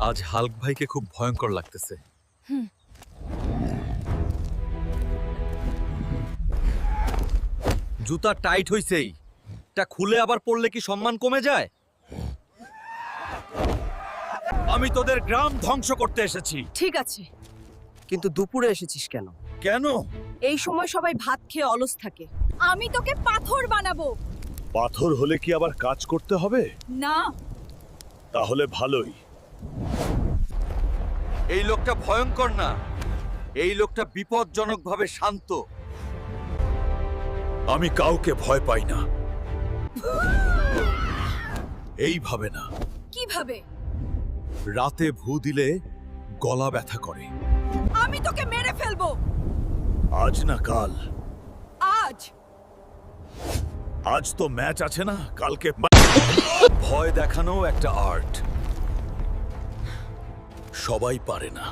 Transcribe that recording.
আজ হাল্ক ভাইকে খুব ভয়ঙ্কর লাগতেছে। জুতা টাইট হইছেই, এটা খুলে আবার পড়লে কি সম্মান কমে যায়? আমি তোদের গ্রাম ধ্বংস করতে এসেছি। ঠিক আছে, কিন্তু দুপুরে এসেছিস কেন? কেন? এই সময় সবাই ভাত খেয়ে অলস থাকে। আমি তোকে পাথর বানাবো। পাথর হলে কি আবার কাজ করতে হবে? না, তাহলে ভালোই। এই লোকটা ভয়ঙ্কর না, এই লোকটা বিপজ্জনকভাবে শান্ত। আমি কাউকে ভয় পাই না, এইভাবে না। কিভাবে? রাতে ভু দিলে গলা ব্যথা করে। আমি তোকে মেরে ফেলবো। আজ না কাল। আজ। আজ তো ম্যাচ আছে না, কালকে। ভয় দেখানো একটা আর্ট, সবাই পারে না।